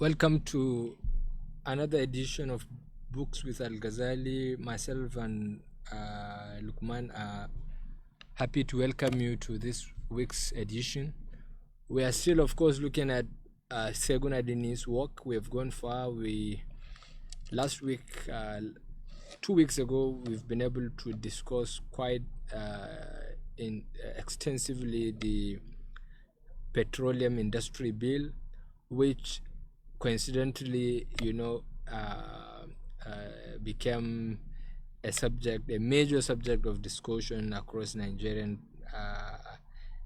Welcome to another edition of Books with Al-Gazali. Myself and Lukman are happy to welcome you to this week's edition. We are still, of course, looking at Segun Adeni's work. We have gone far. Last week, 2 weeks ago, we've been able to discuss quite extensively the Petroleum Industry Bill, which coincidentally, became a major subject of discussion across Nigerian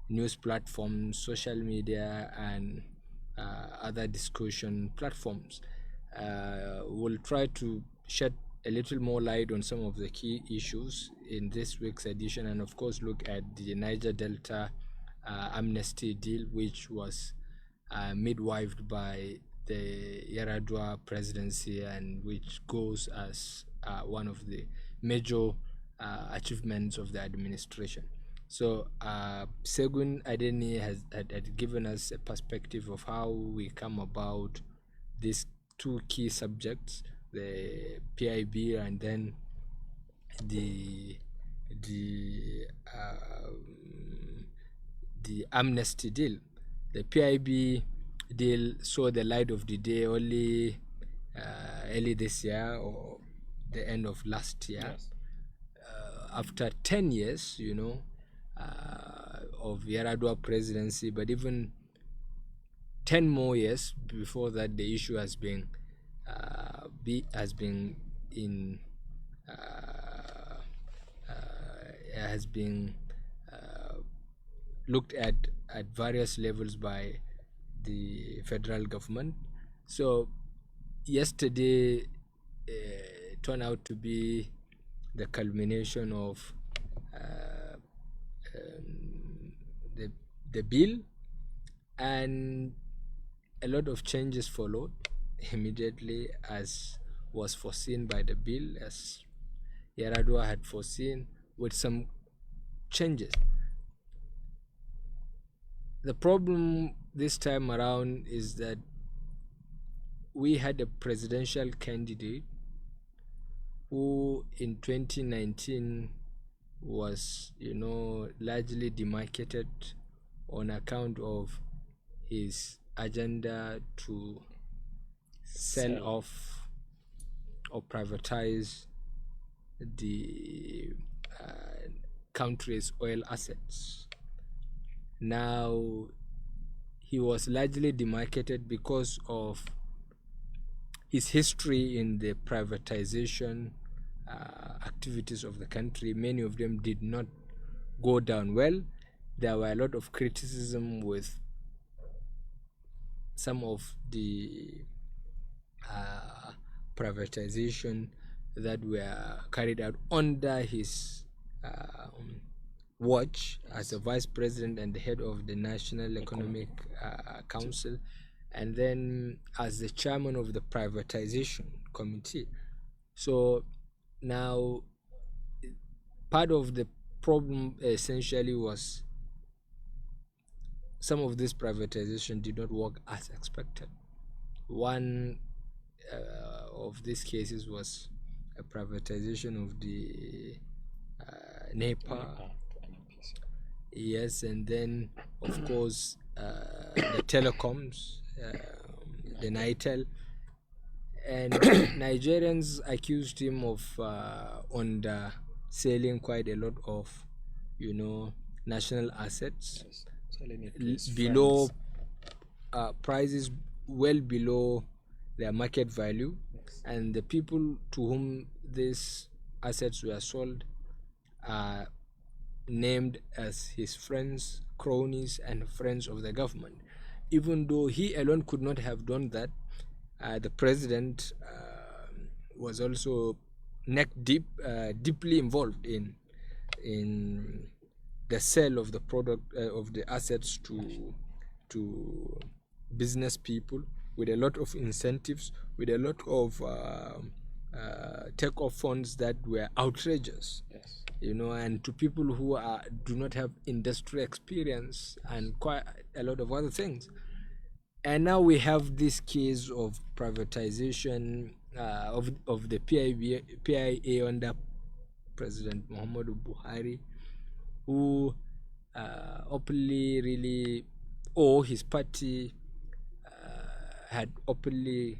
news platforms, social media, and other discussion platforms. We'll try to shed a little more light on some of the key issues in this week's edition, and of course look at the Niger Delta Amnesty Deal, which was midwifed by the Yar'Adua presidency, and which goes as one of the major achievements of the administration. So Segun Adeni had given us a perspective of how we come about these two key subjects, the PIB and then the amnesty deal. The PIB deal saw the light of the day only early this year or the end of last year. Yes. After 10 years, of Yar'Adua presidency, but even 10 more years before that, the issue has been looked at various levels by the federal government. So yesterday turned out to be the culmination of the bill, and a lot of changes followed immediately, as was foreseen by the bill, as Yar'Adua had foreseen, with some changes. The problem this time around is that we had a presidential candidate who in 2019 was, largely demarcated on account of his agenda to sell off or privatize the country's oil assets. Now, he was largely demarcated because of his history in the privatization activities of the country. Many of them did not go down well. There were a lot of criticism with some of the privatization that were carried out under his watch as a vice president and the head of the National Economic Council, and then as the chairman of the privatization committee. So now part of the problem essentially was some of this privatization did not work as expected. One of these cases was a privatization of the NEPA. Yes, and then of course the telecoms, the Nitel, and Nigerians accused him of selling quite a lot of, national assets, below prices well below their market value, and the people to whom these assets were sold are named as his friends, cronies, and friends of the government. Even though he alone could not have done that, the president was also deeply involved in the sale of the product of the assets to business people, with a lot of incentives, with a lot of take-off funds that were outrageous. Yes. And to people who do not have industry experience and quite a lot of other things. And now we have this case of privatization of the PIA under President Muhammadu Buhari, who openly really, or his party had openly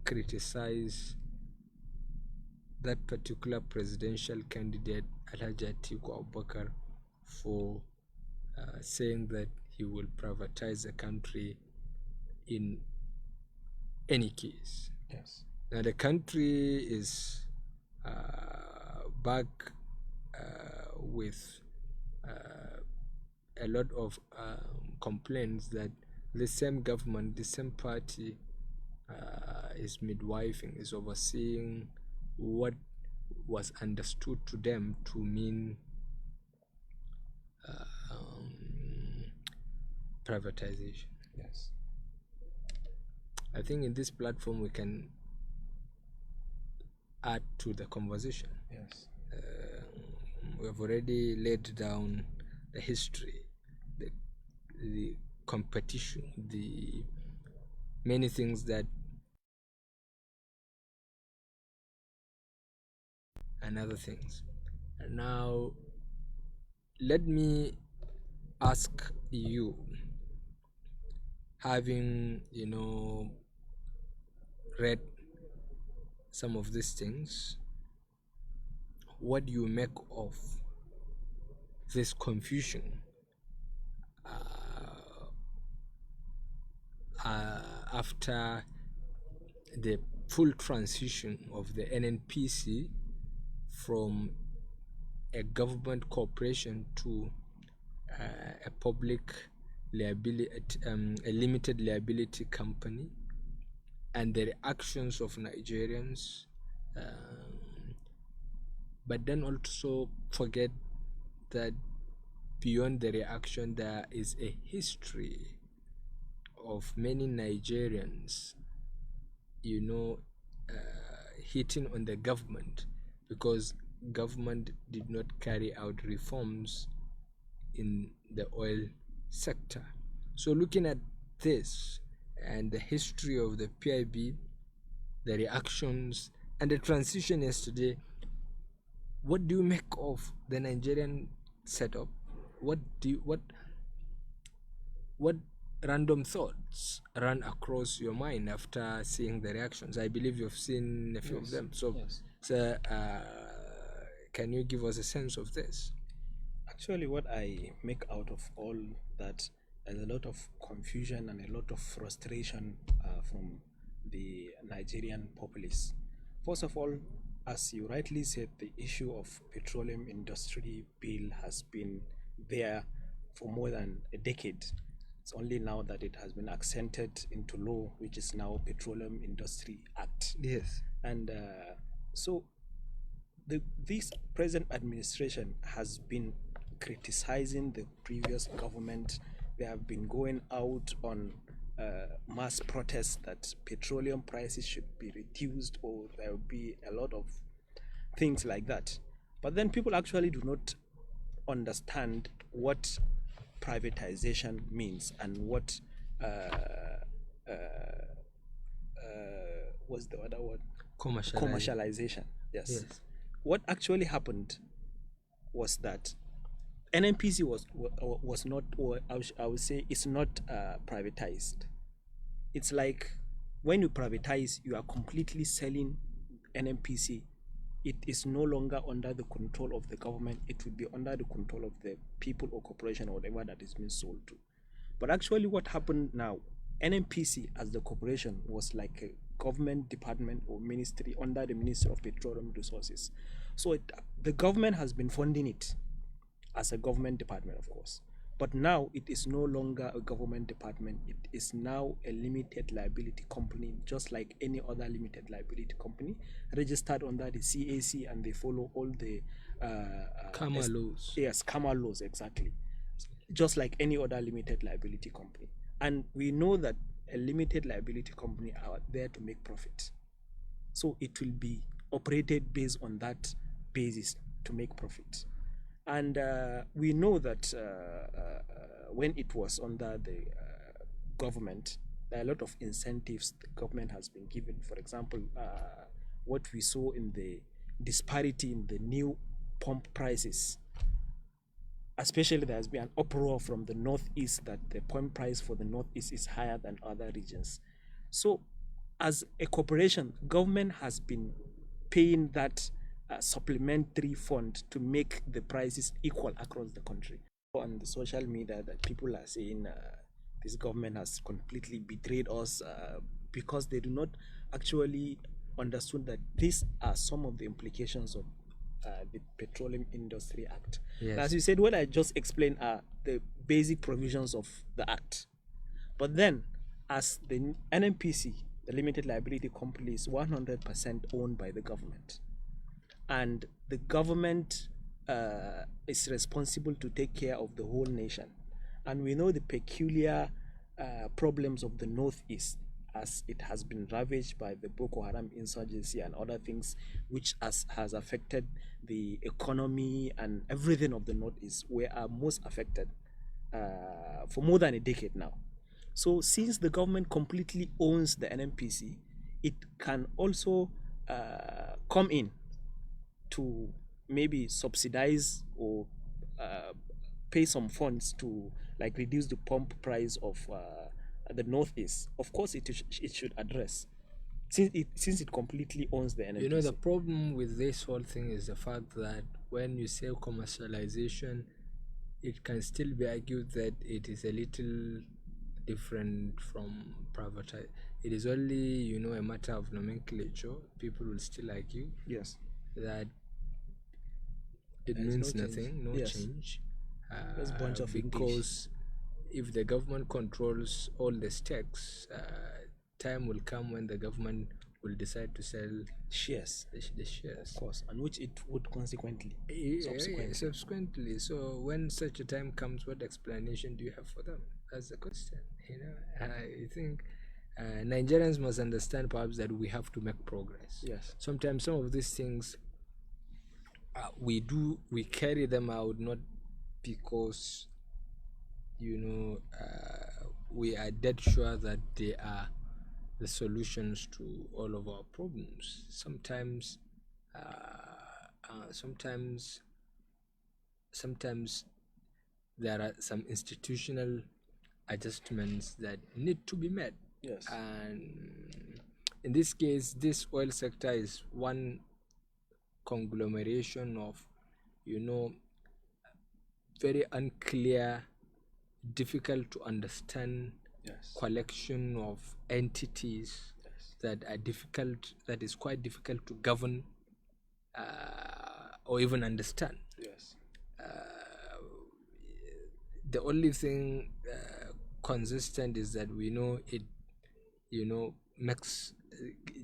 criticized that particular presidential candidate, Alhaji Atiku Abubakar, for saying that he will privatize the country in any case. Yes. Now the country is back with a lot of complaints that the same government, the same party is midwifing, is overseeing what was understood to them to mean privatization. Yes. I think in this platform we can add to the conversation. Yes. We have already laid down the history, the competition, the many things that, and other things. And now let me ask you, having read some of these things, what do you make of this confusion after the full transition of the NNPC from a government corporation to a public liability, a limited liability company, and the reactions of Nigerians, but then also forget that beyond the reaction there is a history of many Nigerians hitting on the government because government did not carry out reforms in the oil sector. So looking at this and the history of the PIB, the reactions and the transition yesterday, what do you make of the Nigerian setup? What random thoughts run across your mind after seeing the reactions? I believe you've seen a few of them. So, yes. Can you give us a sense of this? Actually, what I make out of all that, there's a lot of confusion and a lot of frustration from the Nigerian populace. First of all, as you rightly said, the issue of petroleum industry bill has been there for more than a decade. It's only now that it has been accented into law, which is now Petroleum Industry Act. Yes. And so this present administration has been criticizing the previous government. They have been going out on mass protests that petroleum prices should be reduced, or there will be a lot of things like that. But then people actually do not understand what privatization means and what what's the other word? Commercialization. Yes. What actually happened was that NNPC was not, or I would say, it's not privatized. It's like when you privatize, you are completely selling NNPC. It is no longer under the control of the government. It will be under the control of the people or corporation or whatever that is being sold to. But actually what happened now, NNPC as the corporation was like a government department or ministry under the Ministry of Petroleum Resources. So the government has been funding it as a government department, of course. But now it is no longer a government department. It is now a limited liability company, just like any other limited liability company, registered under the CAC, and they follow all the CAMA laws. Yes, CAMA laws, exactly. Just like any other limited liability company. And we know that a limited liability company are there to make profit. So it will be operated based on that basis to make profit. And we know that when it was under the government, there are a lot of incentives the government has been given. For example, what we saw in the disparity in the new pump prices, especially there has been an uproar from the northeast that the pump price for the northeast is higher than other regions. So as a corporation, government has been paying that supplementary fund to make the prices equal across the country. On the social media that people are saying this government has completely betrayed us because they do not actually understand that these are some of the implications of the Petroleum Industry Act. Yes. As you said, what I just explained are the basic provisions of the act. But then, as the NNPC, the limited liability company, is 100% owned by the government, and the government is responsible to take care of the whole nation. And we know the peculiar problems of the Northeast, as it has been ravaged by the Boko Haram insurgency and other things, which has affected the economy and everything of the Northeast, we are most affected for more than a decade now. So since the government completely owns the NNPC, it can also come in to maybe subsidize or pay some funds to like reduce the pump price of the Northeast. Of course, it should address, since it completely owns the NNPC. You know, the problem with this whole thing is the fact that when you say commercialization, it can still be argued that it is a little different from privatization. It is only, you know, a matter of nomenclature. People will still argue yes that it means nothing, no change. There's a bunch of because if the government controls all the stakes, time will come when the government will decide to sell shares, the shares, of course, and which it would consequently subsequently. So when such a time comes, what explanation do you have for them? That's the question. You know, I think Nigerians must understand perhaps that we have to make progress. Yes. Sometimes some of these things we carry them out not because, you know, we are dead sure that they are the solutions to all of our problems. Sometimes there are some institutional adjustments that need to be made. Yes. And in this case, this oil sector is one conglomeration of, you know, very unclear, difficult to understand collection of entities that is quite difficult to govern or even understand. Yes. The only thing consistent is that we know it, you know,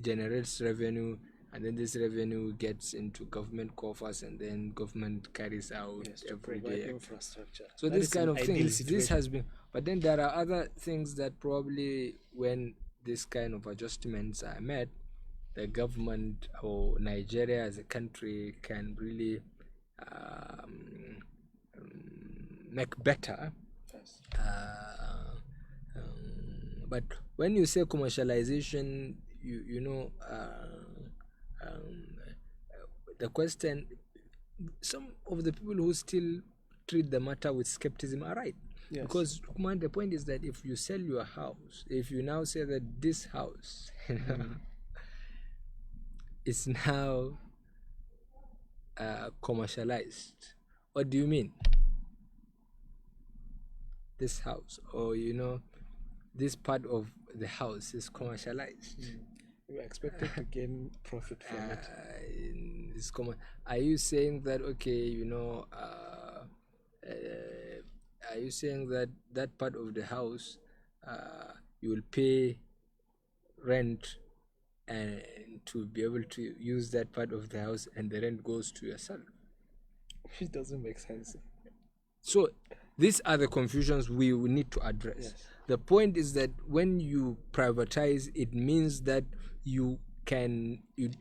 generates revenue, and then this revenue gets into government coffers, and then government carries out everyday infrastructure. So that this kind of things, this has been, but then there are other things that probably when this kind of adjustments are met, the government or Nigeria as a country can really make better. Yes. But when you say commercialization, you know, the question, some of the people who still treat the matter with skepticism are right. Yes. Because the point is that if you sell your house, if you now say that this house is now commercialized, what do you mean? This house, or, you know, this part of the house is commercialized. You are expected to gain profit from it. Are you saying that, okay, you know, are you saying that that part of the house you will pay rent and to be able to use that part of the house, and the rent goes to yourself? It doesn't make sense. So these are the confusions we will need to address. Yes. The point is that when you privatize, it means that you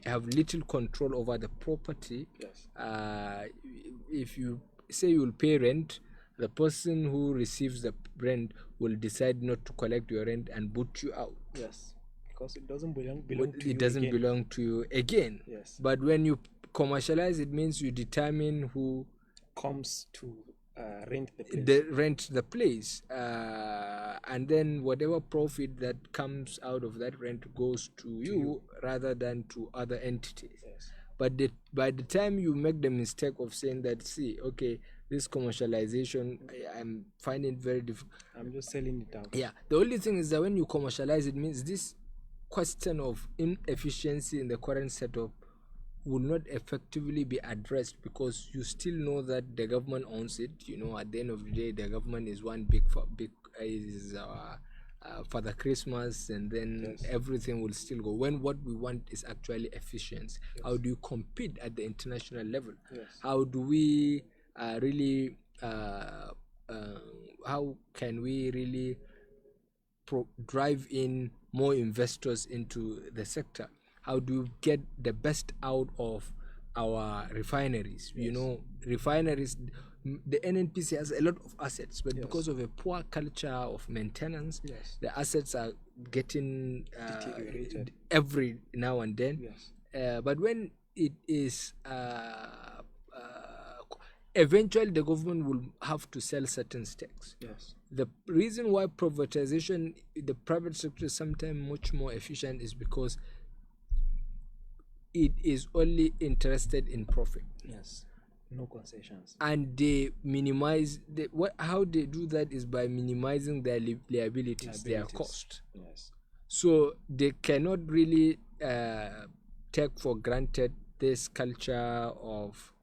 have little control over the property. Yes. If you say you will pay rent, the person who receives the rent will decide not to collect your rent and boot you out. Yes, because it doesn't belong to you. It doesn't again. belong to you again. Yes. But when you commercialize, it means you determine who comes to rent the place. And then whatever profit that comes out of that rent goes to you rather than to other entities. Yes. But by the time you make the mistake of saying that, see, okay, this commercialization, I'm finding it very difficult. I'm just selling it out. Yeah. The only thing is that when you commercialize, it means this question of inefficiency in the current setup will not effectively be addressed, because you still know that the government owns it. At the end of the day, the government is one big Father Christmas, and then everything will still go. When what we want is actually efficiency. Yes. How do you compete at the international level? Yes. How do we really? How can we really drive in more investors into the sector? How do you get the best out of our refineries? Yes. Refineries, the NNPC has a lot of assets, but because of a poor culture of maintenance, the assets are getting deteriorated every now and then. Yes. But when it is eventually the government will have to sell certain stakes. Yes. The reason why privatization, the private sector is sometimes much more efficient, is because it is only interested in profit. Yes. No concessions. And they minimize how they do that is by minimizing their liabilities, their cost. Yes. So they cannot really take for granted this culture of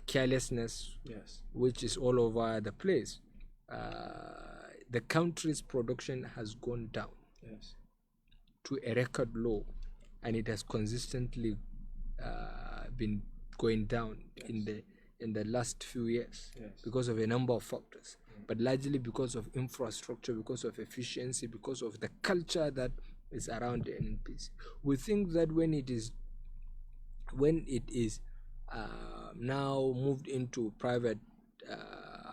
carelessness, yes, which is all over the place. The country's production has gone down, yes, to a record low, and it has consistently been going down, yes, in the last few years, yes, because of a number of factors, but largely because of infrastructure, because of efficiency, because of the culture that is around the NNPC. We think that when it is now moved into private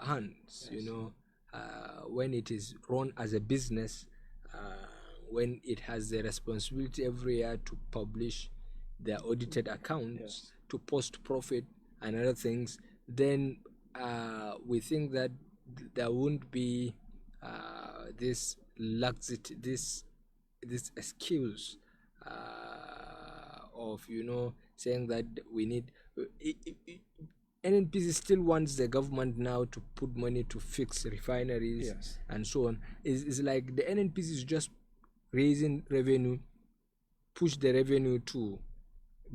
hands, yes, when it is run as a business, when it has the responsibility every year to publish their audited accounts, yes, to post profit and other things, then we think that there won't be this laxity, this excuse of saying that we need. NNPC still wants the government now to put money to fix refineries, yes, and so on. It's like the NNPC is just raising revenue, push the revenue to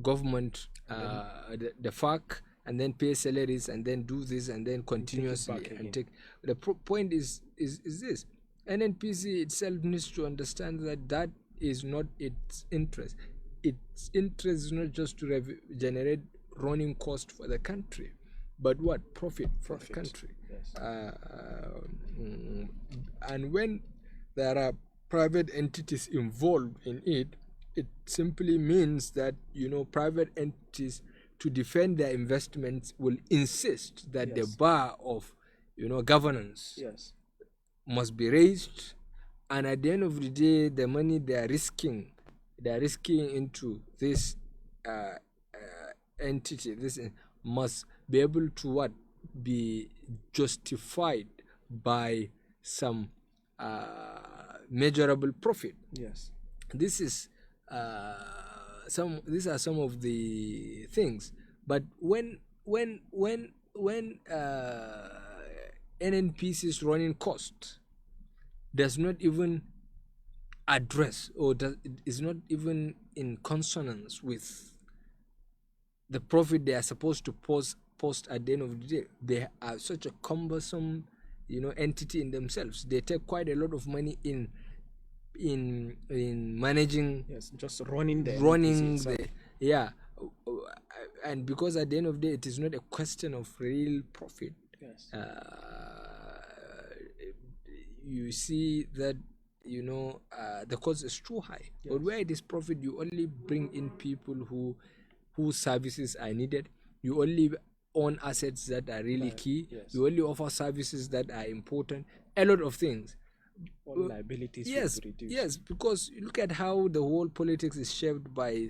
government, the FARC, and then pay salaries, and then do this, and then continuously take. The point is this: NNPC itself needs to understand that is not its interest. Its interest is not just to generate running cost for the country, but what? Profit for the country. Yes. And when there are private entities involved in it, it simply means that private entities, to defend their investments, will insist that, yes, the bar of governance, yes, must be raised, and at the end of the day, the money they are risking into this entity, this must be able to be justified by some measurable profit. Yes, these are some of the things. But when NNPC's running cost does not even address, or is not even in consonance with the profit they are supposed to post at the end of the day, they are such a cumbersome entity in themselves. They take quite a lot of money in managing, yes, just running yeah, and because at the end of the day it is not a question of real profit. Yes. You see that the cost is too high. Yes. But where it is profit, you only bring in people whose services are needed. You only own assets that are really key. Yes. We only offer services that are important. A lot of things. All liabilities Yes, will be reduced. yes, because look at how the whole politics is shaped by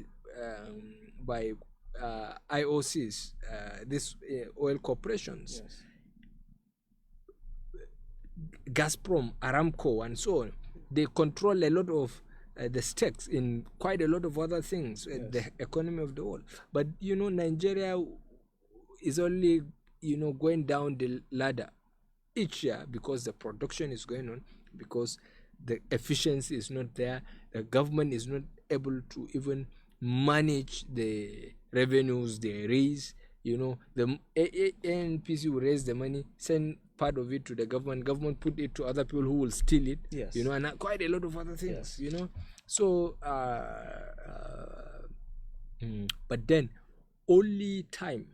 IOCs, these oil corporations, Yes. Gazprom, Aramco, and so on. They control a lot of the stakes in quite a lot of other things, the economy of the world. But Nigeria is only going down the ladder each year because the production is going on, because the efficiency is not there. The government is not able to even manage the revenues they raise. The ANPC will raise the money, send part of it to the government put it to other people who will steal it. Yes. And quite a lot of other things. Yes. So but then only time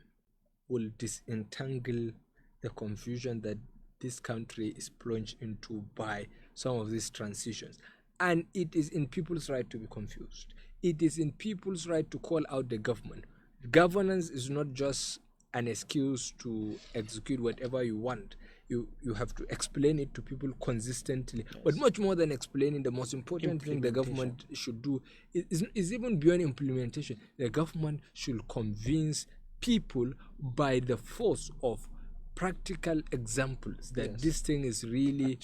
will disentangle the confusion that this country is plunged into by some of these transitions. And it is in people's right to be confused. It is in people's right to call out the government. Governance is not just an excuse to execute whatever you want. You have to explain it to people consistently. Yes. But much more than explaining, the most important thing the government should do is even beyond implementation. The government should convince people by the force of practical examples that this thing is really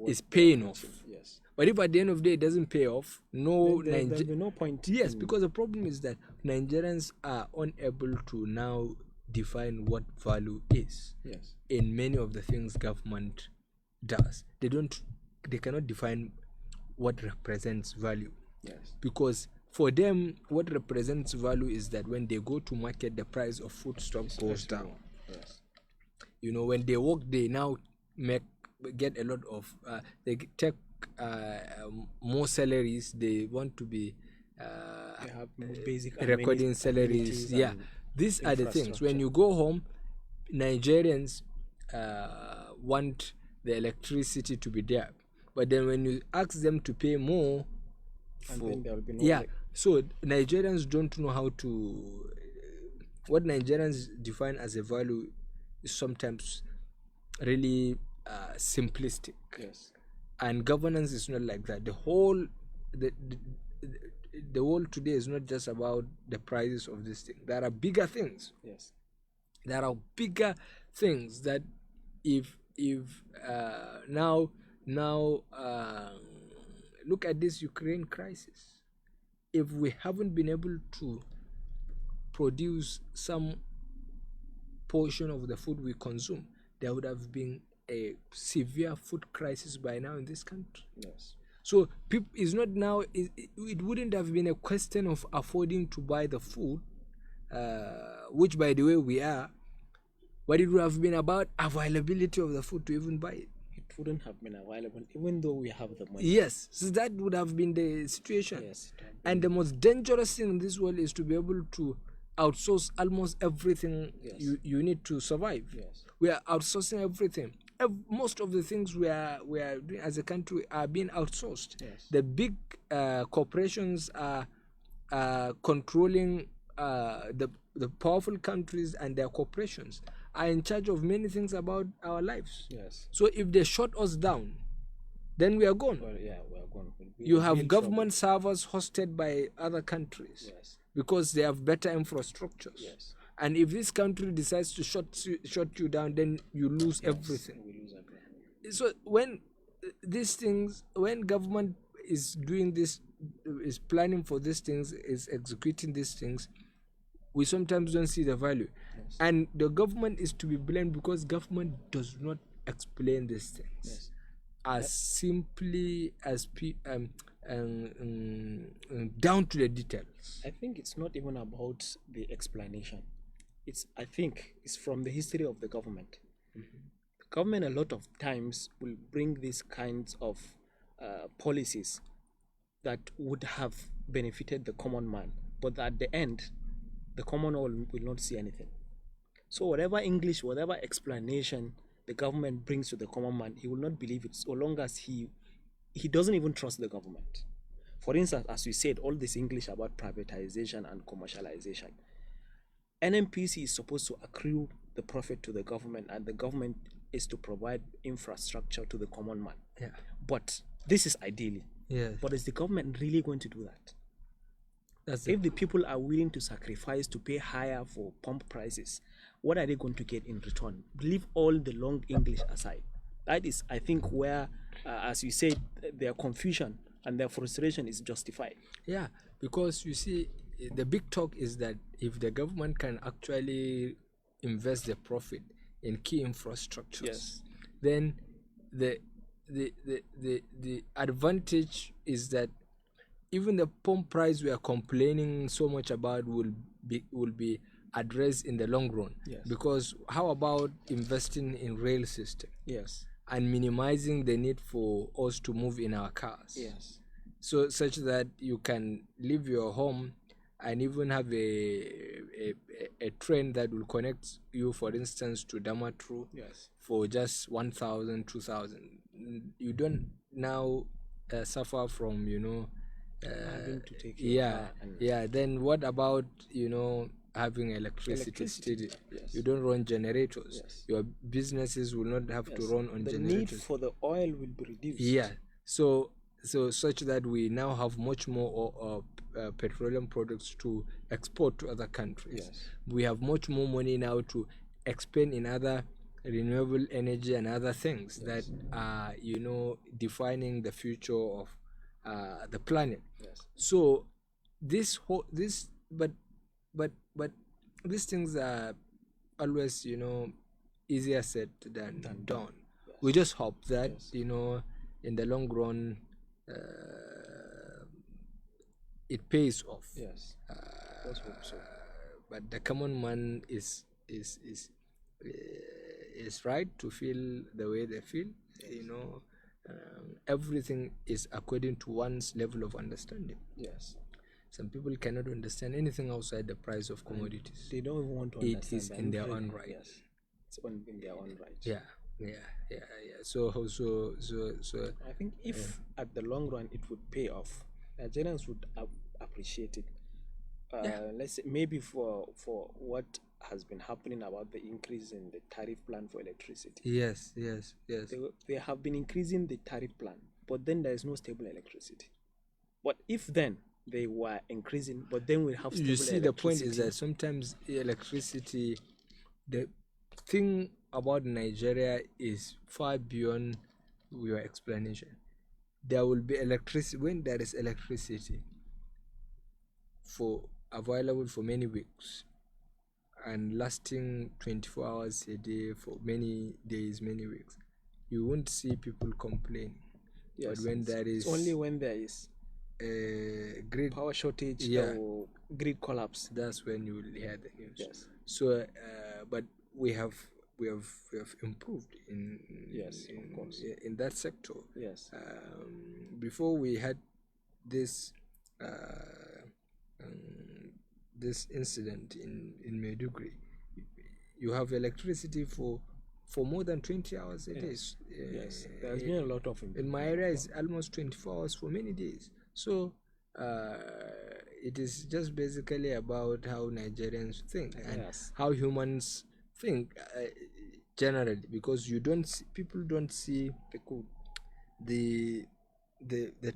is paying off. Yes. But if at the end of the day it doesn't pay off, there'll be no point. Yes, because the problem is that Nigerians are unable to now define what value is. Yes. In many of the things government does, they cannot define what represents value. Yes. Because for them, what represents value is that when they go to market, the price of foodstuff goes down. Yes. When they work, they now get a lot of they take more salaries. They want to be they have basic recording salaries. Yeah, these are the things. When you go home, Nigerians want the electricity to be there, but then when you ask them to pay more, then there will be no so Nigerians don't know how to. What Nigerians define as a value is sometimes really simplistic. Yes. And governance is not like that. The whole world today is not just about the prices of this thing. There are bigger things. Yes. There are bigger things that if now look at this Ukraine crisis. If we haven't been able to produce some portion of the food we consume, there would have been a severe food crisis by now in this country. Yes. So it's not now. It wouldn't have been a question of affording to buy the food, which, by the way, we are. But it would have been about availability of the food to even buy it. It wouldn't have been available, even though we have the money. Yes, so that would have been the situation. Yes. And the most dangerous thing in this world is to be able to outsource almost everything you need to survive. Yes. We are outsourcing everything. Most of the things we are doing as a country are being outsourced. Yes. The big corporations are controlling the powerful countries, and their corporations are in charge of many things about our lives. Yes. So if they shut us down, then we are gone. Well, yeah, we are gone. You have government servers hosted by other countries. Yes. Because they have better infrastructures. Yes. And if this country decides to shut you down, then you lose everything. We lose everything. So when government is doing this, is planning for these things, is executing these things, we sometimes don't see the value. Yes. And the government is to be blamed because government does not explain these things as simply as down to the details. I think it's not even about the explanation. I think it's from the history of the government. Mm-hmm. The government a lot of times will bring these kinds of policies that would have benefited the common man, but at the end, the common man will not see anything. So whatever English, whatever explanation the government brings to the common man, he will not believe it so long as he doesn't even trust the government. For instance, as we said, all this English about privatization and commercialization, NMPC is supposed to accrue the profit to the government, and the government is to provide infrastructure to the common man. Yeah. But this is ideally. Yes. But is the government really going to do that? If the people are willing to sacrifice to pay higher for pump prices, what are they going to get in return? Leave all the long English aside. That is, I think, where, as you said, their confusion and their frustration is justified. Yeah, because you see, the big talk is that if the government can actually invest the profit in key infrastructures, Yes. then the advantage is that even the pump price we are complaining so much about will be addressed in the long run. Yes. Because how about investing in rail system? Yes. And minimizing the need for us to move in our cars. Yes. So such that you can leave your home and even have a train that will connect you, for instance, to Damatru. Yes. For just 1,000, 2,000. You don't now suffer from, having to take your car and Then what about, having electricity? Yes. You don't run generators. Yes. Your businesses will not have to run on the generators. The need for the oil will be reduced. Yeah. So such that we now have much more petroleum products to export to other countries. Yes. We have much more money now to expend in other renewable energy and other things that are, defining the future of the planet. Yes. So but these things are always, easier said than done. Yes. We just hope that, in the long run, it pays off. Yes. Let's hope so. But the common man is right to feel the way they feel. Yes. Everything is according to one's level of understanding. Yes. Some people cannot understand anything outside the price of commodities. They don't even want to understand. It is in their own right. Yes. It's in their own right. Yeah. So I think if at the long run it would pay off, Nigerians would appreciate it. Let's say maybe for what has been happening about the increase in the tariff plan for electricity. Yes. They have been increasing the tariff plan, but then there is no stable electricity. But if then they were increasing, but then we have stable you see, electricity. the point is that sometimes electricity, the thing about Nigeria is far beyond your explanation. There will be electricity when there is electricity available for many weeks and lasting 24 hours a day for many days, many weeks. You won't see people complaining. Yes, but when there is, it's only when there is grid power shortage or grid collapse, that's when you will hear the news. Yes. So, but we have improved in of course, in that sector. Yes. Before we had this this incident in Maiduguri, you have electricity for more than 20 hours a day. Yes, there's been a lot of improvement. In my area, it's almost 24 hours for many days. So it is just basically about how Nigerians think and how humans think generally, because people don't see the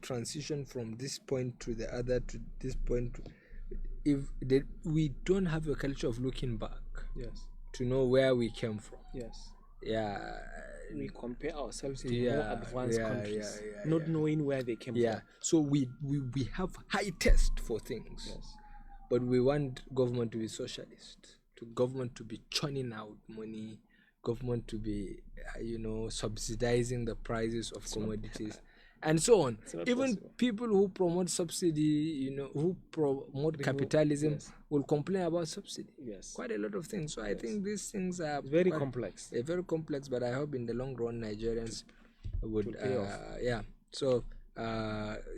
transition from this point to the other to this point. We don't have a culture of looking back, to know where we came from. We compare ourselves to more advanced countries, not knowing where they came from. So we have high taste for things, but we want government to be socialist, government to be churning out money, government to be subsidizing the prices of commodities and so on. Even people who promote subsidy, who promote capitalism, will complain about subsidy. Quite a lot of things. So I think these things are very complex. Very complex, but I hope in the long run Nigerians would pay off. So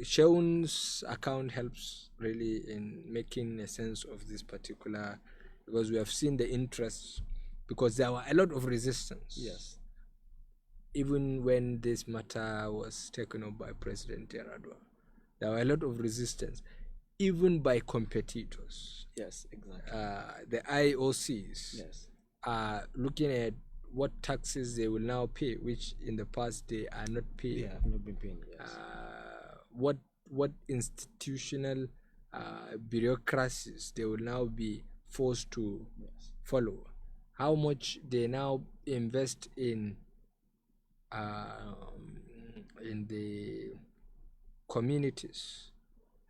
Sheun's account helps really in making a sense of this particular, because we have seen the interest, because there were a lot of resistance. Even when this matter was taken up by President Yar'Adua, there were a lot of resistance, even by competitors. Exactly. The IOCs are looking at what taxes they will now pay, which in the past they are not paying. They have not been paying. Yes. What institutional bureaucracies they will now be forced to follow. How much they now invest in the communities,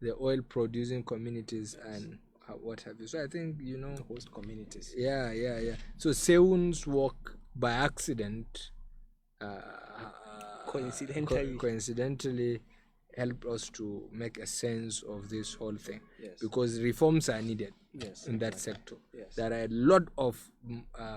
the oil producing communities, and what have you. So I think, you know, host communities. Yeah. So Seun's work by accident, coincidentally helped us to make a sense of this whole thing. Yes. Because reforms are needed. Yes, in that sector. Yes. There are a lot of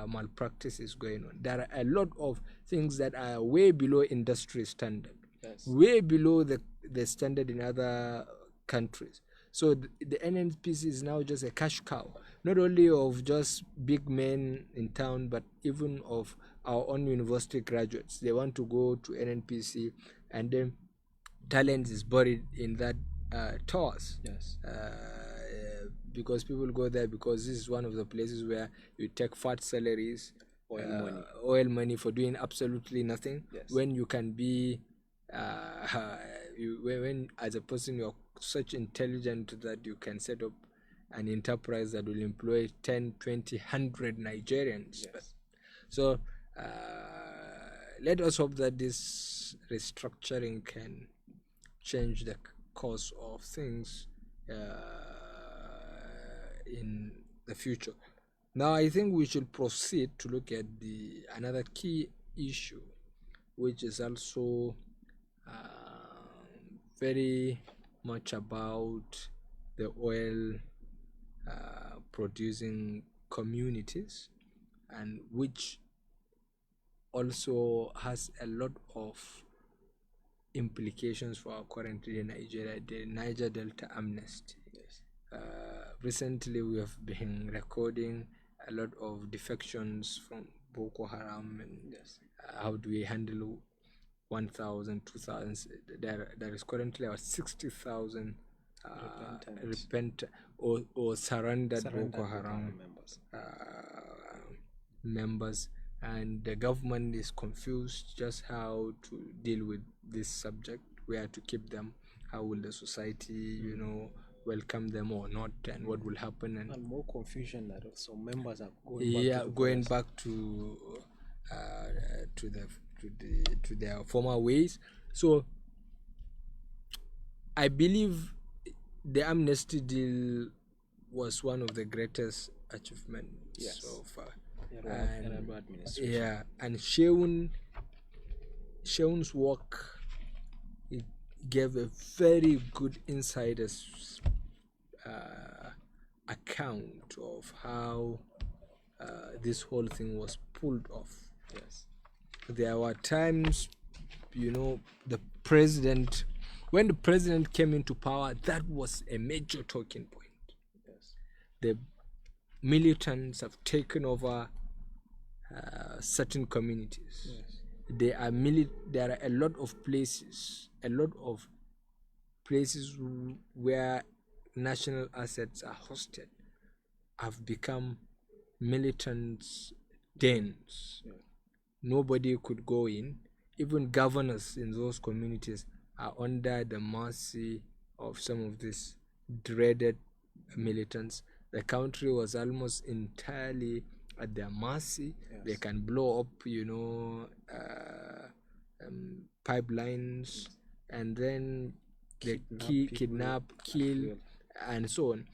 malpractices going on. There are a lot of things that are way below industry standard, yes, way below the standard in other countries. So the NNPC is now just a cash cow, not only of just big men in town, but even of our own university graduates. They want to go to NNPC, and then talent is buried in that towers. Yes. Because people go there because this is one of the places where you take fat salaries, oil money for doing absolutely nothing. Yes. When you can be, when as a person you're such intelligent that you can set up an enterprise that will employ 10, 20, 100 Nigerians. Yes. So let us hope that this restructuring can change the course of things in the future. Now I think we should proceed to look at another key issue, which is also very much about the oil producing communities, and which also has a lot of implications for our currently in Nigeria, the Niger Delta Amnesty. Yes. Recently we have been recording a lot of defections from Boko Haram, and yes, how do we handle 1,000, 2,000? There is currently about 60,000 or surrendered Boko Haram members, and the government is confused just how to deal with this subject, where to keep them, how will the society, you know, welcome them or not, and what will happen, and more confusion that some members are going back to their former ways. So I believe the amnesty deal was one of the greatest achievements so far. And Sheun's work, it gave a very good insider's account of how this whole thing was pulled off. Yes. There were times, you know, when the president came into power, that was a major talking point. Yes. The militants have taken over certain communities. Yes. There are a lot of places where national assets are hosted have become militants' dens. Yeah. Nobody could go in. Even governors in those communities are under the mercy of some of these dreaded militants. The country was almost entirely at their mercy. Yes. They can blow up, you know, pipelines, and then they kidnap, kill, and so on.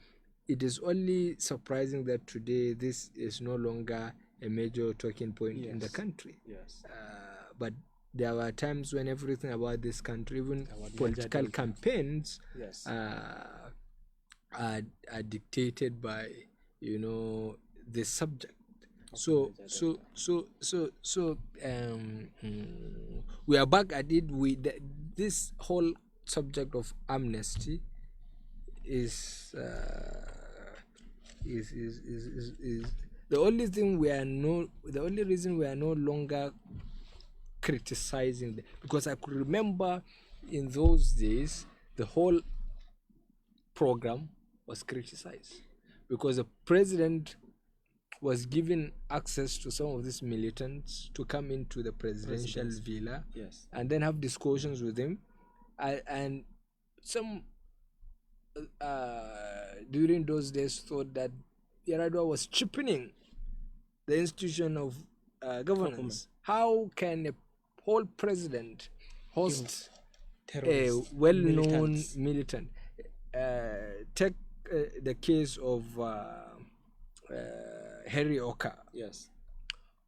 It is only surprising that today this is no longer a major talking point in the country. Yes. But there were times when everything about this country, even political campaigns, are dictated by, you know, the subject. So we are back at it. This whole subject of amnesty is the only reason we are no longer criticizing them, because I could remember in those days the whole program was criticized because the president was given access to some of these militants to come into the presidential villa, yes, and then have discussions with him, and some during those days thought that Yaradua was cheapening the institution of governance. How can a whole president host a well-known militant? Take the case of Harry Oka, yes,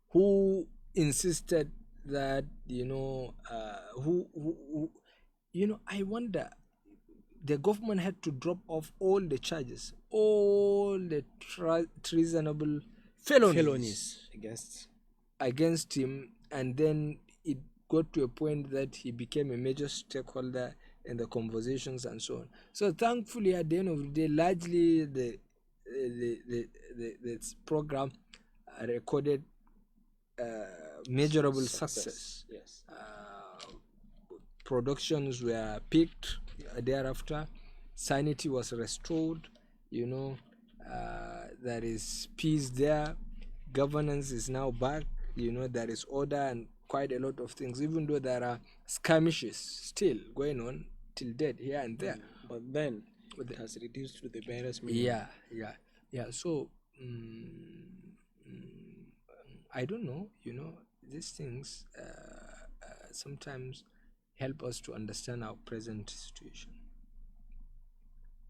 who insisted that I wonder, the government had to drop off all the charges, all the treasonable felonies against him, and then it got to a point that he became a major stakeholder in the conversations and so on. So thankfully, at the end of the day, largely the program recorded measurable success. Yes. Productions were picked thereafter. Sanity was restored. There is peace there. Governance is now back. There is order and quite a lot of things, even though there are skirmishes still going on till date here and there. But then it has reduced to the barest minimum. Yeah. So I don't know. These things sometimes help us to understand our present situation.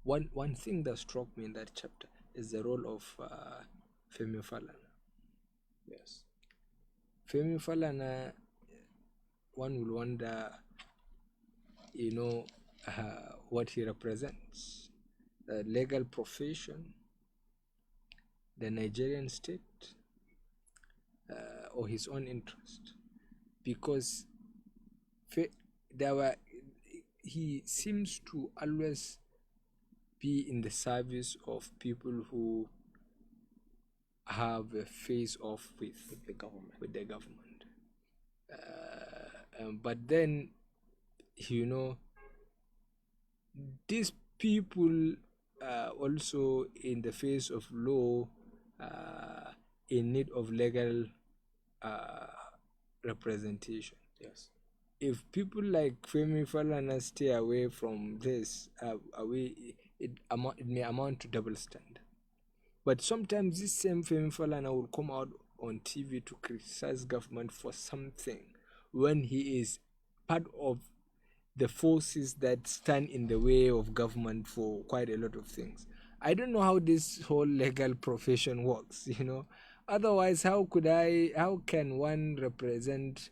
One thing that struck me in that chapter is the role of Femi Falana. Yes. Femi Falana, one will wonder, what he represents: the legal profession, the Nigerian state, or his own interest, because he seems to always be in the service of people who have a face off with the government. But then, these people also in the face of law, in need of legal representation. Yes. If people like Femi Falana stay away from this, it may amount to double standard. But sometimes this same Femi Falana will come out on TV to criticize government for something when he is part of the forces that stand in the way of government for quite a lot of things. I don't know how this whole legal profession works, Otherwise, how can one represent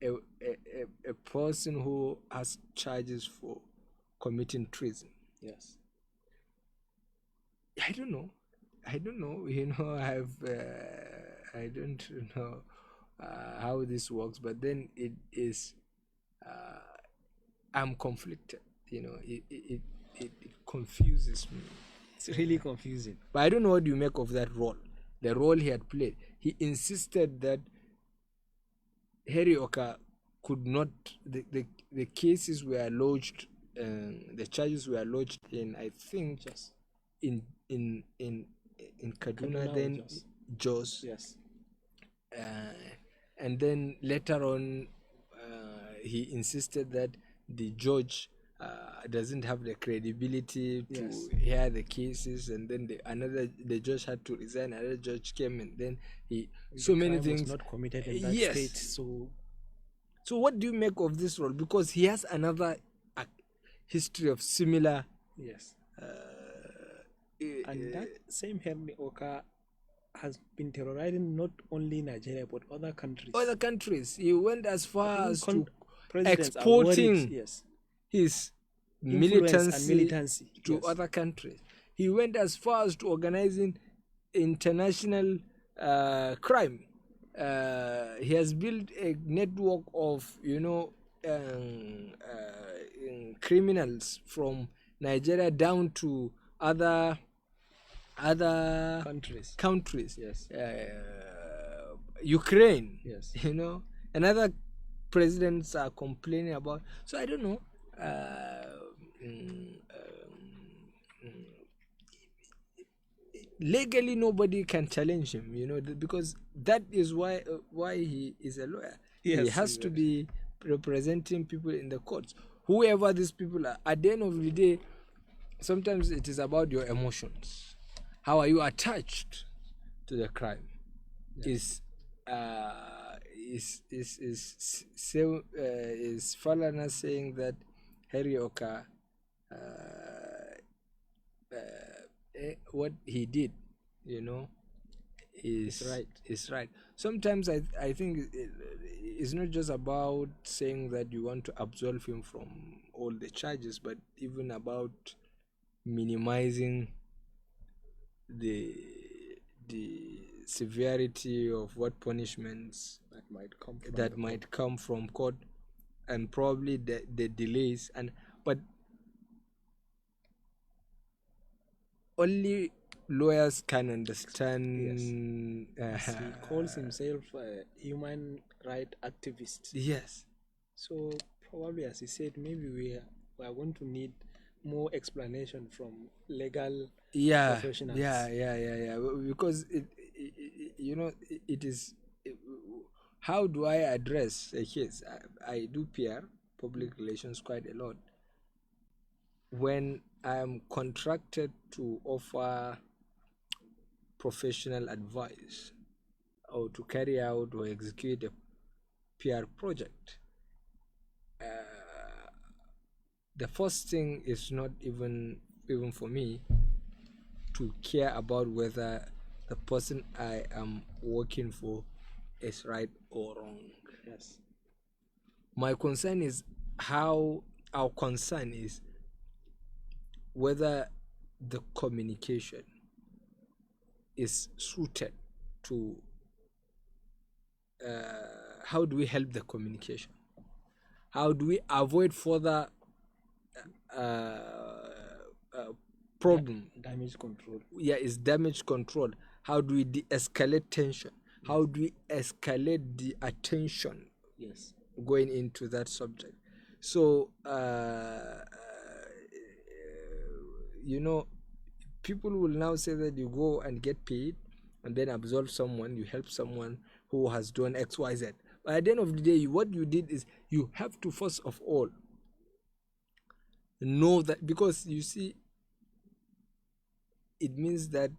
a person who has charges for committing treason? Yes. I don't know. I don't know how this works, but then it is. I'm conflicted. It confuses me. It's really confusing. But I don't know what you make of that role. The role he had played. He insisted that Harry Oka could not. The cases were lodged. The charges were lodged in, I think, Yes. in Kaduna, then Jos. Yes. And then later on, he insisted that the judge doesn't have the credibility to hear the cases, and then the judge had to resign. Another judge came, and then many things was not committed in that state. So what do you make of this role? Because he has another history of similar. Yes. And that same Henry Oka has been terrorizing not only Nigeria but other countries. Other countries. He went as far as to presidents exporting his militancy to yes. other countries. He went as far as to organizing international crime. He has built a network of criminals from Nigeria down to other countries. Yes. Ukraine. Yes. And other presidents are complaining about. So I don't know. legally nobody can challenge him, because that is why he is a lawyer. Yes, he has to be representing people in the courts, whoever these people are. At the end of the day, sometimes it is about your emotions. How are you attached to the crime? Is Falana saying that Harry Oka, what he did, is right. Sometimes I think it's not just about saying that you want to absolve him from all the charges, but even about minimizing the severity of what punishments that might come from court, and probably the delays. But only lawyers can understand. Yes. He calls himself a human right activist. Yes. So probably, as he said, maybe we are going to need more explanation from legal professionals. Yeah. Because it is. How do I address a case? I do PR, public relations, quite a lot. When I am contracted to offer professional advice or to carry out or execute a PR project, the first thing is not even for me to care about whether the person I am working for is right or wrong. Yes. My concern is our concern is whether the communication is suited to how do we help the communication? How do we avoid further problem? Damage control. Yeah, it's damage control. How do we de-escalate tension? How do we escalate the attention going into that subject? So, people will now say that you go and get paid and then absolve someone, you help someone who has done X, Y, Z. But at the end of the day, what you did is you have to first of all know that, because you see, it means that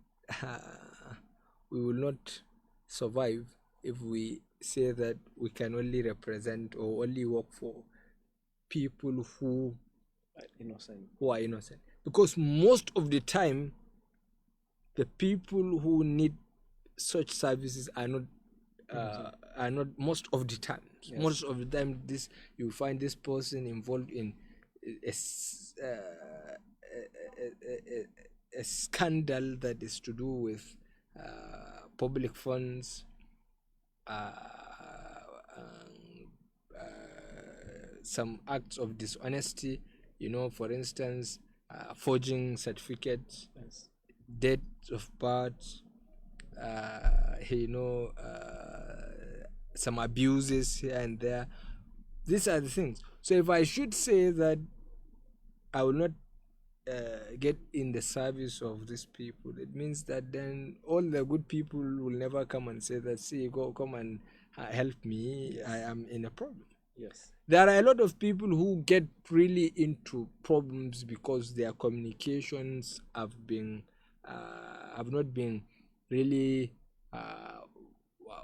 we will not survive if we say that we can only represent or only work for people who are innocent. Because most of the time, the people who need such services are not most of the time. Yes. Most of the time, you find this person involved in a scandal that is to do with public funds, some acts of dishonesty, for instance, forging certificates, date of birth, some abuses here and there. These are the things. So if I should say that I will not get in the service of these people, it means that then all the good people will never come and say that, see, come and help me. Yes. I am in a problem. Yes. There are a lot of people who get really into problems because their communications have not been really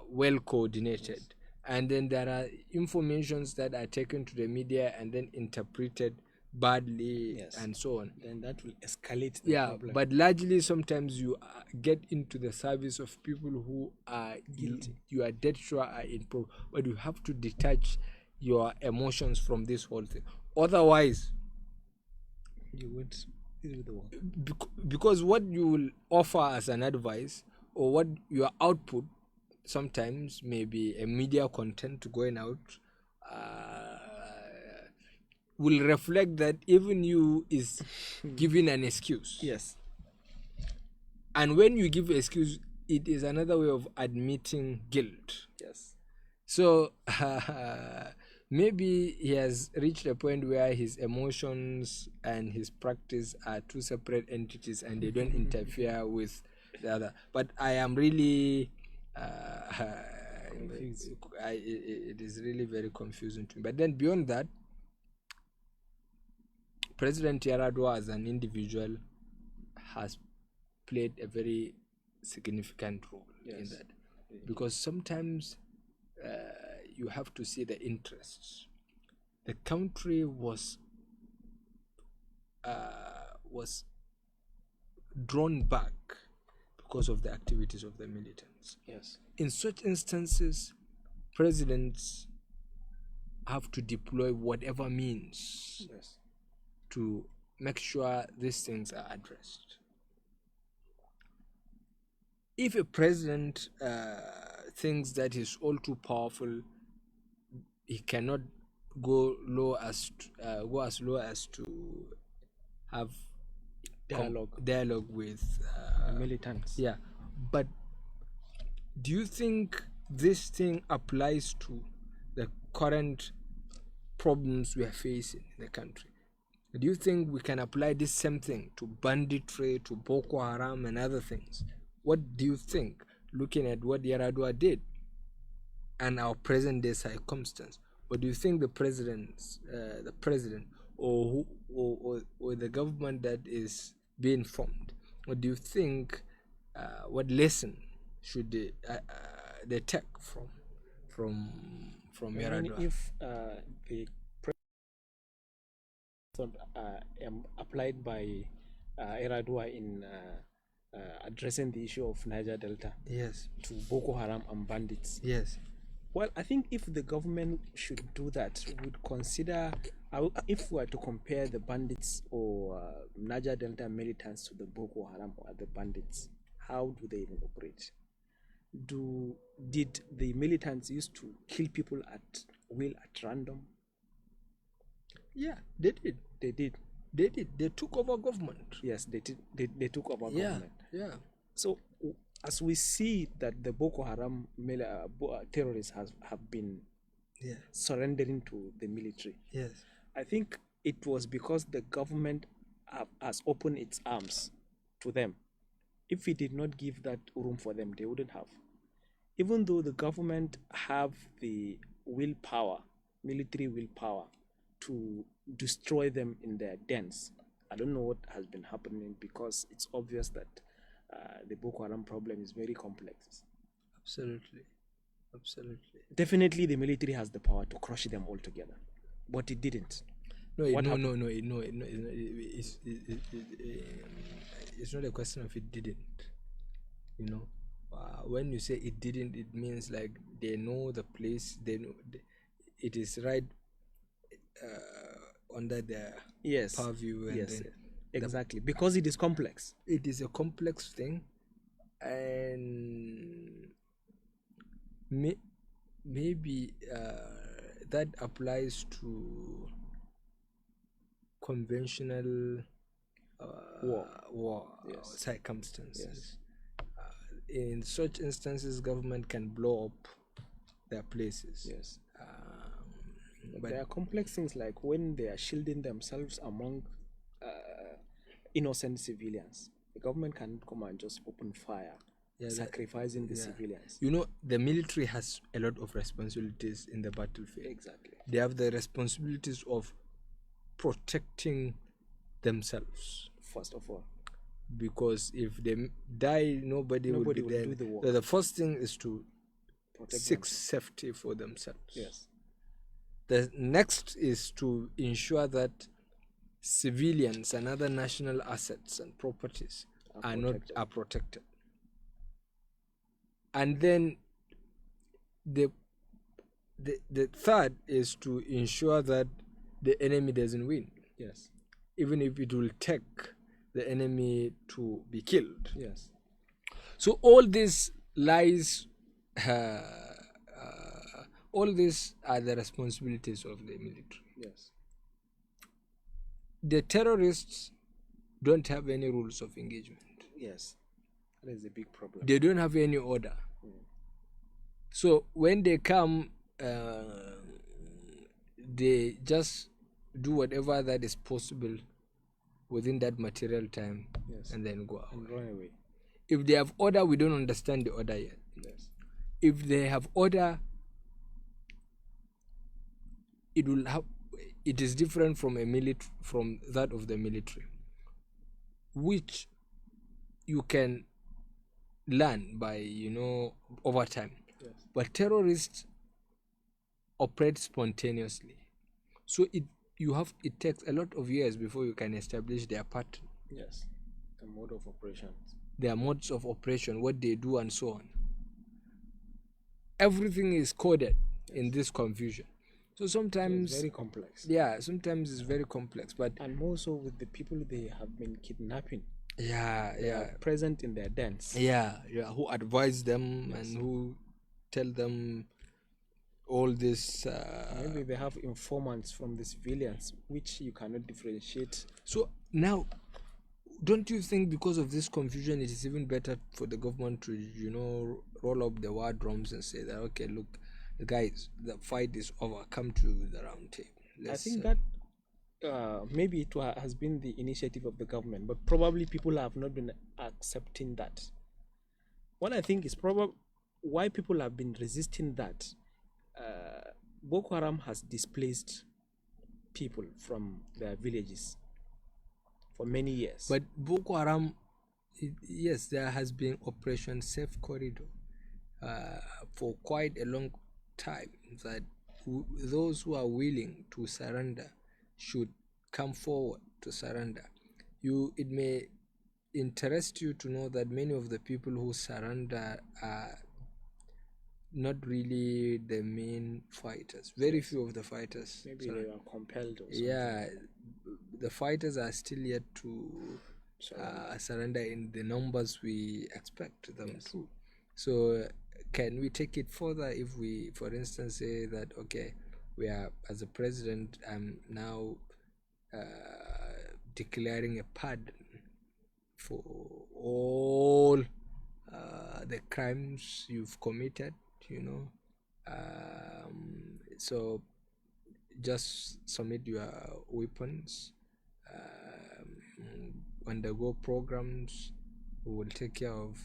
well coordinated. Yes. And then there are informations that are taken to the media and then interpreted badly, yes, and so on. Then that will escalate the problem. But largely sometimes you get into the service of people who are guilty. You are dead sure are in problem, but you have to detach your emotions from this whole thing. Otherwise, you would do the work. Because what you will offer as an advice or what your output sometimes may be a media content going out will reflect that even you is giving an excuse. Yes. And when you give an excuse, it is another way of admitting guilt. Yes. So maybe he has reached a point where his emotions and his practice are two separate entities and they don't interfere with the other. But I am really it is really very confusing to me. But then beyond that, President Yar'Adua as an individual has played a very significant role in that, because sometimes you have to see the interests. The country was drawn back because of the activities of the militants. Yes. In such instances, presidents have to deploy whatever means to make sure these things are addressed. If a president thinks that he's all too powerful, he cannot go as low as to have dialogue with militants. Yeah, but do you think this thing applies to the current problems we are facing in the country? Do you think we can apply this same thing to banditry, to Boko Haram and other things? What do you think, looking at what Yar'Adua did and our present day circumstance? Or do you think the president or the government that is being formed, what do you think, what lesson should they take from Yar'Adua? If the applied by Yar'Adua in addressing the issue of Niger Delta to Boko Haram and bandits. Well, I think if the government should do that, would consider, if we were to compare the bandits or Niger Delta militants to the Boko Haram or the bandits, how do they even operate? Did the militants used to kill people at will, at random? Yeah, they did. They took over government. Yes, they did. They took over government. Yeah. So as we see that the Boko Haram terrorists have been surrendering to the military, I think it was because the government has opened its arms to them. If we did not give that room for them, they wouldn't have. Even though the government have the willpower, military willpower, to destroy them in their dens, I don't know what has been happening, because it's obvious that the Boko Haram problem is very complex. Absolutely. Definitely the military has the power to crush them all together, but it didn't. It's not a question of it didn't. When you say it didn't, it means like they know the place, they know it is right under their purview. And exactly, because it is complex. It is a complex thing, and maybe that applies to conventional war circumstances. In such instances, government can blow up their places. But there are complex things, like when they are shielding themselves among innocent civilians. The government can come and just open fire, sacrificing the civilians. The military has a lot of responsibilities in the battlefield. Exactly. They have the responsibilities of protecting themselves, first of all, because if they die, nobody will be there. Do the work. So the first thing is to seek safety for themselves. Yes. The next is to ensure that civilians and other national assets and properties are protected. And then the third is to ensure that the enemy doesn't win. Yes. Even if it will take the enemy to be killed. Yes. So all this lies, all these are the responsibilities of the military. Yes. The terrorists don't have any rules of engagement. Yes. That is a big problem. They don't have any order. So when they come, they just do whatever that is possible within that material time, and then go out. And run away. If they have order, we don't understand the order yet. Yes. If they have order, it is different from from that of the military, which you can learn by over time. Yes. But terrorists operate spontaneously, so it takes a lot of years before you can establish their pattern. Yes. The mode of operations. Their modes of operation, what they do, and so on. Everything is coded in this confusion. So sometimes it's very complex. Yeah, sometimes it's very complex. But and more so with the people they have been kidnapping. They are present in their dens. Who advise them and who tell them all this. Maybe they have informants from the civilians, which you cannot differentiate. So now, don't you think because of this confusion, it is even better for the government to roll up the war drums and say that, okay, look, guys, the fight is over, come to the round table. I think that maybe it has been the initiative of the government, but probably people have not been accepting that. What I think is probably why people have been resisting that. Boko Haram has displaced people from their villages for many years. But Boko Haram, yes, there has been Operation Safe Corridor for quite a long time, that those who are willing to surrender should come forward to surrender. It may interest you to know that many of the people who surrender are not really the main fighters. Very few of the fighters. Maybe they are compelled or something. Yeah, the fighters are still yet to surrender in the numbers we expect them to. So can we take it further if we, for instance, say that, okay, we are, as a president, I'm now declaring a pardon for all the crimes you've committed, so just submit your weapons, undergo programs, we will take care of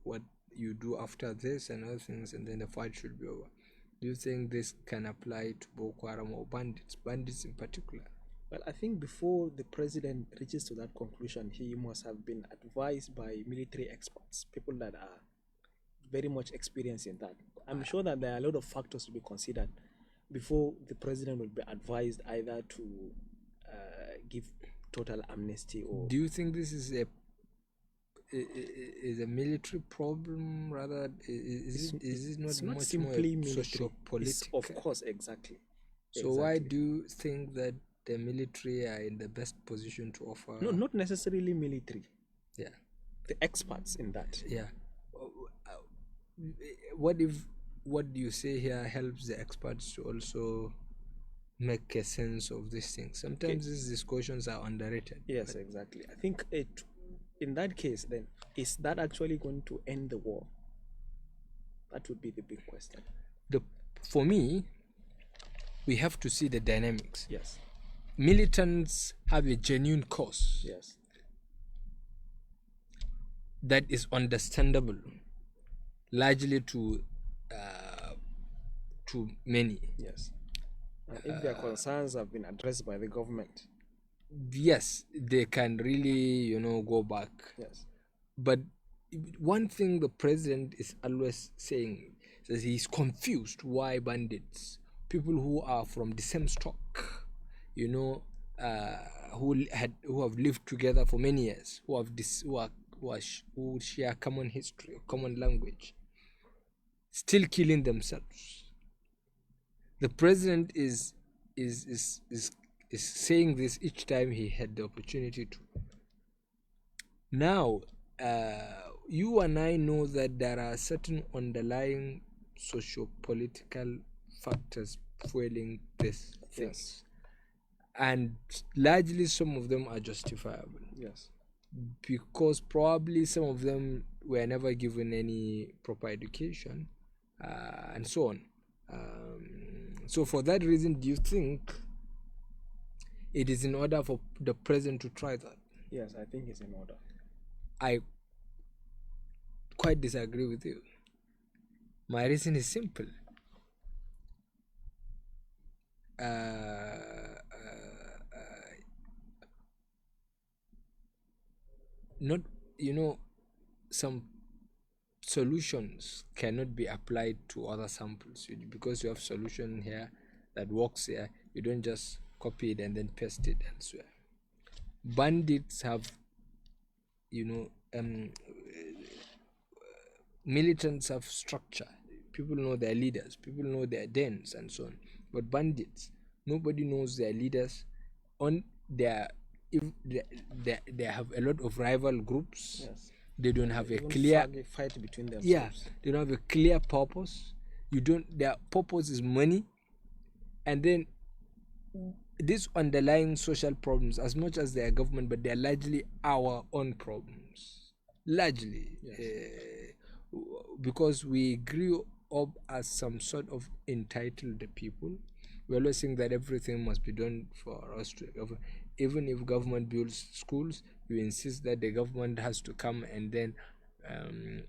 what you do after this and other things, and then the fight should be over. Do you think this can apply to Boko Haram or bandits in particular? Well, I think before the president reaches to that conclusion, he must have been advised by military experts, people that are very much experienced in that. I'm sure that there are a lot of factors to be considered before the president will be advised either to give total amnesty or... Do you think this is a military problem rather? Is it not much simply more socio-political? Of course, exactly. So why do you think that the military are in the best position to offer? No, not necessarily military. Yeah. The experts in that. Yeah. What if what you say here helps the experts to also make a sense of these things? Sometimes these discussions are underrated. Yes, exactly. I think in that case, then, is that actually going to end the war? That would be the big question. For me, we have to see the dynamics. Yes. Militants have a genuine cause. Yes. That is understandable, largely to many. Yes. And if their concerns have been addressed by the government, yes, they can really, go back. Yes. But one thing the president is always saying is he's confused why bandits, people who are from the same stock, who have lived together for many years, who share common history, common language, still killing themselves. The president is saying this each time he had the opportunity to. Now, you and I know that there are certain underlying socio-political factors fueling this thing. Yes. And largely some of them are justifiable. Yes. Because probably some of them were never given any proper education, and so on. So for that reason, do you think it is in order for the president to try that? Yes, I think it's in order. quite disagree with you. My reason is simple. Not, you know, some solutions cannot be applied to other samples because you have solution here that works here. You don't just copy it and then paste it elsewhere. Bandits have, you know, militants have structure. People know their leaders, people know their dens and so on. But bandits, nobody knows their leaders. On their, if they have a lot of rival groups. Yes. They don't have a clear fight between themselves. Yeah, they don't have a clear purpose. Their purpose is money, and then these underlying social problems, as much as they are government, but they are largely our own problems. Largely, yes. Because we grew up as some sort of entitled people. We always think that everything must be done for us to. Even if government builds schools, you insist that the government has to come and then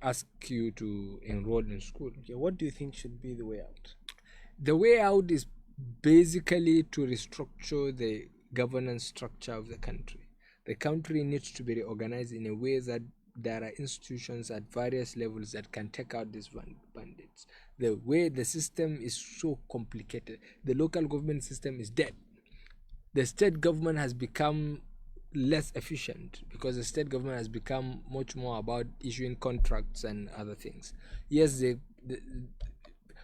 ask you to enroll in school. Okay, what do you think should be the way out? The way out is basically to restructure the governance structure of the country. The country needs to be reorganized in a way that there are institutions at various levels that can take out these bandits. The way the system is so complicated, the local government system is dead. The state government has become less efficient because the state government has become much more about issuing contracts and other things. Yes,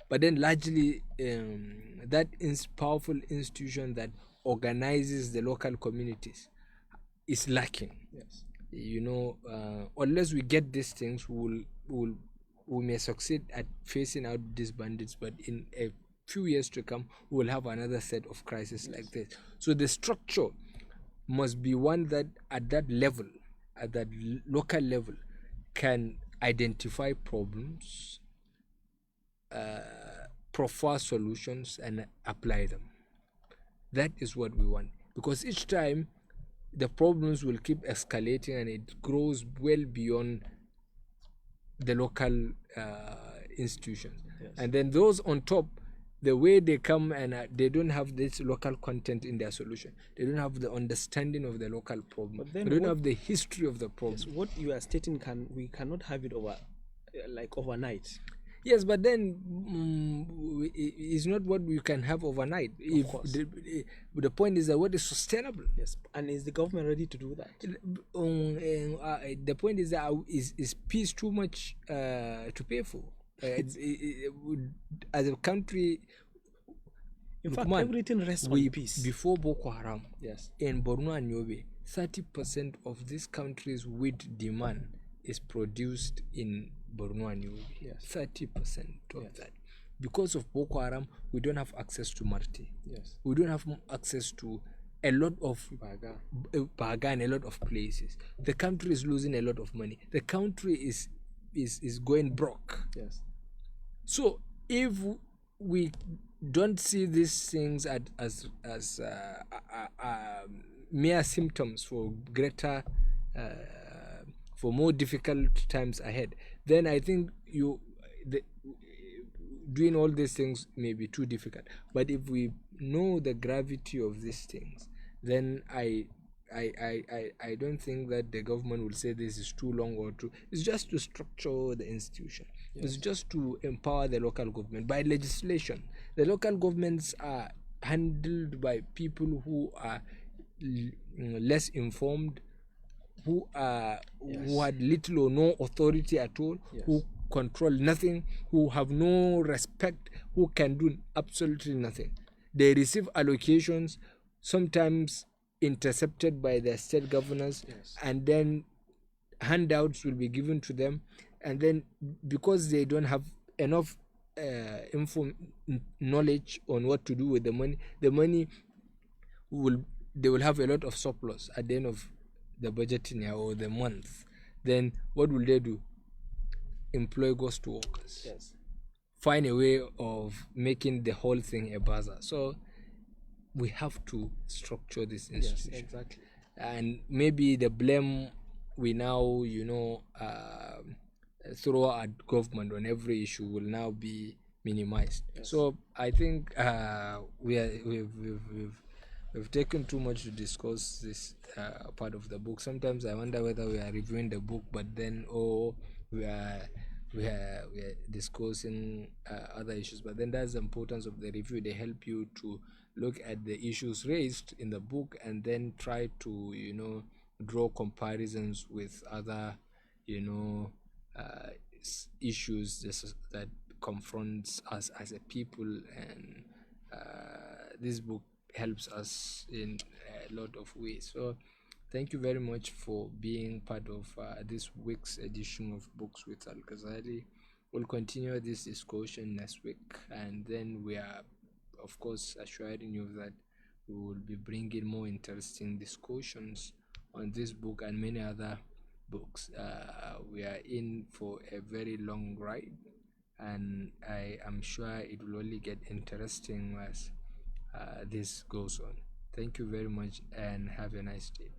but then largely that powerful institution that organizes the local communities is lacking. Yes. You know, unless we get these things, we may succeed at facing out these bandits, but in a few years to come, we will have another set of crises like this. So the structure must be one that at that level, at that local level, can identify problems, proffer solutions, and apply them. That is what we want, because each time the problems will keep escalating and it grows well beyond the local institutions. Yes. And then those on top, the way they come and they don't have this local content in their solution. They don't have the understanding of the local problem. They don't have the history of the problem. Yes, what you are stating we cannot have it overnight. Yes, but then it's not what we can have overnight. Of course. The point is that what is sustainable. Yes, and is the government ready to do that? The point is that is peace too much to pay for? As a country, in fact, everything rests on peace. Before Boko Haram, yes, in Borno and Yobe, 30% of this country's wheat demand is produced in Borno and Yobe. Yes. 30% of that. Because of Boko Haram, we don't have access to Marti. Yes. We don't have access to a lot of Baga and a lot of places. The country is losing a lot of money. The country is going broke. Yes. So if we don't see these things as mere symptoms for greater, for more difficult times ahead, then I think doing all these things may be too difficult. But if we know the gravity of these things, then I don't think that the government will say this is too long or too. It's just to structure the institution. Yes. It's just to empower the local government by legislation. The local governments are handled by people who are less informed, who had little or no authority at all, yes, who control nothing, who have no respect, who can do absolutely nothing. They receive allocations, sometimes intercepted by their state governors, yes, and then handouts will be given to them, and then because they don't have enough knowledge on what to do with the money they will have a lot of surplus at the end of the budgeting year or the month. Then what will they do? Employ ghost workers. Yes. Find a way of making the whole thing a bazaar. So we have to structure this institution. Yes, exactly. And maybe the blame we now, throw at government on every issue will now be minimized. Yes. So I think we've taken too much to discuss this part of the book. Sometimes I wonder whether we are reviewing the book, but then we are we are discussing other issues. But then that's the importance of the review. They help you to look at the issues raised in the book and then try to draw comparisons with other you know issues that confronts us as a people, and this book helps us in a lot of ways. So thank you very much for being part of this week's edition of Books with Al-Ghazali. We'll continue this discussion next week, and then we are of course assuring you that we will be bringing more interesting discussions on this book and many other books. We are in for a very long ride, and I am sure it will only get interesting as this goes on. Thank you very much and have a nice day.